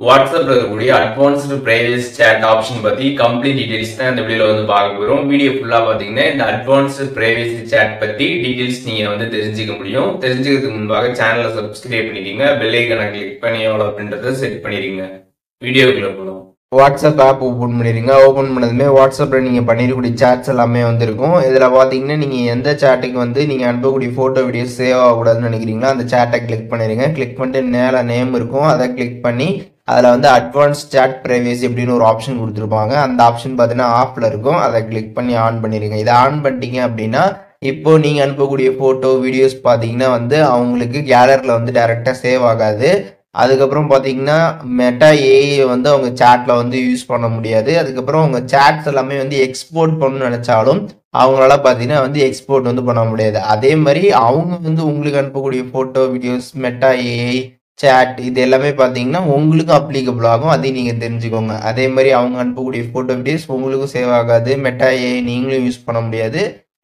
வாட்ஸ்அப்ல இருக்கக்கூடிய advanced privacy chat option பத்தி கம்ப்ளீட் டீடைல்ஸ் தான் இந்த வீடியோல வந்து பார்க்க போறோம். வீடியோ ஃபுல்லா பாத்தீங்கன்னா இந்த அட்வான்ஸ்டு பிரைவேசி சேட் பத்தி டீடைல்ஸ் நீங்க வந்து தெரிஞ்சுக்க முடியும். தெரிஞ்சுக்கிறதுக்கு முன்பாக சேனலை சப்ஸ்கிரைப் பண்ணிக்கீங்க, பெல் ஐக்கனை கிளிக் பண்ணி எவ்வளோ அப்படின்றத செட் பண்ணிருங்க. வீடியோக்குள்ள போகலாம். வாட்ஸ்அப் ஆப் ஓப்பன் பண்ணிடுங்க. ஓப்பன் பண்ணதுமே வாட்ஸ்அப்பில் நீங்கள் பண்ணிருக்கக்கூடிய சேட்ஸ் எல்லாமே வந்துருக்கும். இதில் பார்த்தீங்கன்னா நீங்கள் எந்த சேட்டுக்கு வந்து நீங்கள் அனுப்பக்கூடிய ஃபோட்டோ வீடியோஸ் சேவ் ஆகக்கூடாதுன்னு நினைக்கிறீங்களோ அந்த சேட்டை கிளிக் பண்ணிடுங்க. கிளிக் பண்ணிட்டு மேலே நேம் இருக்கும், அதை கிளிக் பண்ணி அதில் வந்து அட்வான்ஸ் சேட் ப்ரைவேசி அப்படின்னு ஒரு ஆப்ஷன் கொடுத்துருப்பாங்க. அந்த ஆப்ஷன் பார்த்தீங்கன்னா ஆஃபில் இருக்கும், அதை கிளிக் பண்ணி ஆன் பண்ணிடுங்க. இதை ஆன் பண்ணிட்டீங்க அப்படின்னா இப்போ நீங்கள் அனுப்பக்கூடிய ஃபோட்டோ வீடியோஸ் பார்த்தீங்கன்னா வந்து அவங்களுக்கு கேலரியில் வந்து டைரெக்டாக சேவ் ஆகாது. அதுக்கப்புறம் பார்த்தீங்கன்னா மெட்டா ஏஐ வந்து அவங்க சேட்ல வந்து யூஸ் பண்ண முடியாது. அதுக்கப்புறம் அவங்க சேட்ஸ் எல்லாமே வந்து எக்ஸ்போர்ட் பண்ணணும்னு நினைச்சாலும் அவங்களால பார்த்தீங்கன்னா வந்து எக்ஸ்போர்ட் வந்து பண்ண முடியாது. அதே மாதிரி அவங்க வந்து உங்களுக்கு அனுப்பக்கூடிய photo videos Meta AI chat இது எல்லாமே பார்த்தீங்கன்னா உங்களுக்கும் அப்ளிகபிள் ஆகும். அதையும் நீங்கள் தெரிஞ்சுக்கோங்க. அதே மாதிரி அவங்க அனுப்பக்கூடிய ஃபோட்டோ வீடியோஸ் உங்களுக்கும் சேவ் ஆகாது. மெட்டா ஏஐ நீங்களும் யூஸ் பண்ண முடியாது.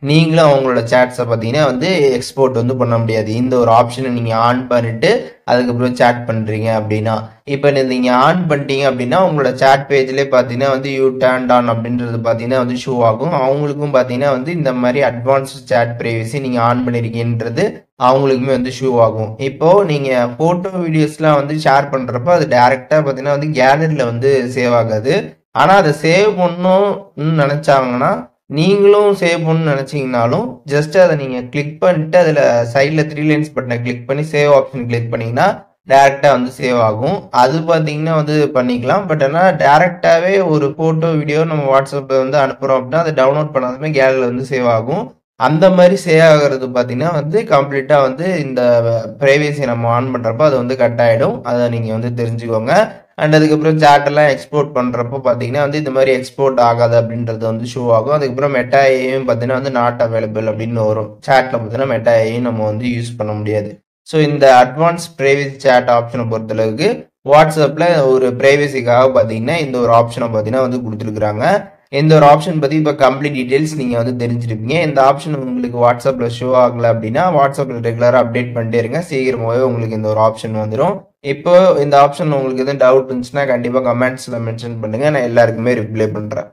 நீங்களும் அவங்களோட சேட்ஸை பார்த்தீங்கன்னா வந்து எக்ஸ்போர்ட் வந்து பண்ண முடியாது. இந்த ஒரு ஆப்ஷனை நீங்கள் ஆன் பண்ணிட்டு அதுக்கப்புறம் சேட் பண்ணுறீங்க அப்படின்னா, இப்போ நீங்கள் ஆன் பண்ணிட்டீங்க அப்படின்னா உங்களோட சேட் பேஜ்லேயே பார்த்தீங்கன்னா வந்து யூ டர்ன்ட் ஆன் அப்படின்றது பார்த்தீங்கன்னா வந்து ஷோ ஆகும். அவங்களுக்கும் பார்த்தீங்கன்னா வந்து இந்த மாதிரி அட்வான்ஸ்டு சேட் ப்ரைவசி நீங்கள் ஆன் பண்ணியிருக்கீன்றது அவங்களுக்குமே வந்து ஷோ ஆகும். இப்போது நீங்கள் ஃபோட்டோ வீடியோஸ்லாம் வந்து ஷேர் பண்ணுறப்போ அது டேரெக்டாக பார்த்தீங்கன்னா வந்து கேலரியில் வந்து சேவ் ஆகாது. ஆனால் அதை சேவ் பண்ணணும்னு நினச்சாங்கன்னா நீங்களும் சேவ் பண்ணணும்னு நினச்சிங்கனாலும் ஜஸ்ட் அதை நீங்கள் கிளிக் பண்ணிட்டு அதில் சைடில் 3 லைன்ஸ் பட்டனை கிளிக் பண்ணி சேவ் ஆப்ஷன் கிளிக் பண்ணிங்கன்னா டேரெக்டாக வந்து சேவ் ஆகும். அது பார்த்தீங்கன்னா வந்து பண்ணிக்கலாம். பட் ஆனால் டேரெக்டாகவே ஒரு ஃபோட்டோ வீடியோ நம்ம வாட்ஸ்அப்பில் வந்து அனுப்புகிறோம் அப்படின்னா அதை டவுன்லோட் பண்ணாலுமே கேலரியில் வந்து சேவ் ஆகும். அந்த மாதிரி சேவ் ஆகிறது பார்த்தீங்கன்னா வந்து கம்ப்ளீட்டாக வந்து இந்த ப்ரைவேசி நம்ம ஆன் பண்ணுறப்போ அது வந்து கட் ஆகிடும். அதை நீங்கள் வந்து தெரிஞ்சுக்கோங்க. அண்ட் அதுக்கப்புறம் சேட்டெல்லாம் எக்ஸ்போர்ட் பண்ணுறப்போ பார்த்தீங்கன்னா வந்து இந்த மாதிரி எக்ஸ்போர்ட் ஆகாது அப்படின்றது வந்து ஷோ ஆகும். அதுக்கப்புறம் மெட்டா ஏஐயும் பார்த்தீங்கன்னா வந்து நாட் அவைலபிள் அப்படின்னு வரும். சேட்டில் பார்த்தீங்கன்னா மெட்டா ஏஐயும் நம்ம வந்து யூஸ் பண்ண முடியாது. ஸோ இந்த அட்வான்ஸ் ப்ரைவேசி சேட் ஆப்ஷனை பொறுத்தளவுக்கு வாட்ஸ்அப்பில் ஒரு ப்ரைவேசிக்காக பார்த்தீங்கன்னா இந்த ஒரு ஆப்ஷனை பார்த்தீங்கன்னா வந்து கொடுத்துருக்குறாங்க. இந்த ஒரு ஆப்ஷன் பற்றி இப்போ கம்ப்ளீட் டீட்டெயில்ஸ் நீங்கள் வந்து தெரிஞ்சிருப்பீங்க. இந்த ஆப்ஷன் உங்களுக்கு வாட்ஸ்அப்பில் ஷோ ஆகலை அப்படின்னா வாட்ஸ்அப்பில் ரெகுலராக அப்டேட் பண்ணிட்டே இருங்க. சீக்கிரமாகவே உங்களுக்கு இந்த ஒரு ஆப்ஷன் வந்துடும். இப்போ இந்த ஆப்ஷன் உங்களுக்கு எதுவும் டவுட் இருந்துச்சுன்னா கண்டிப்பாக கமெண்ட்ஸில் மென்ஷன் பண்ணுங்கள். நான் எல்லாருக்குமே ரிப்ளை பண்ணுறேன்.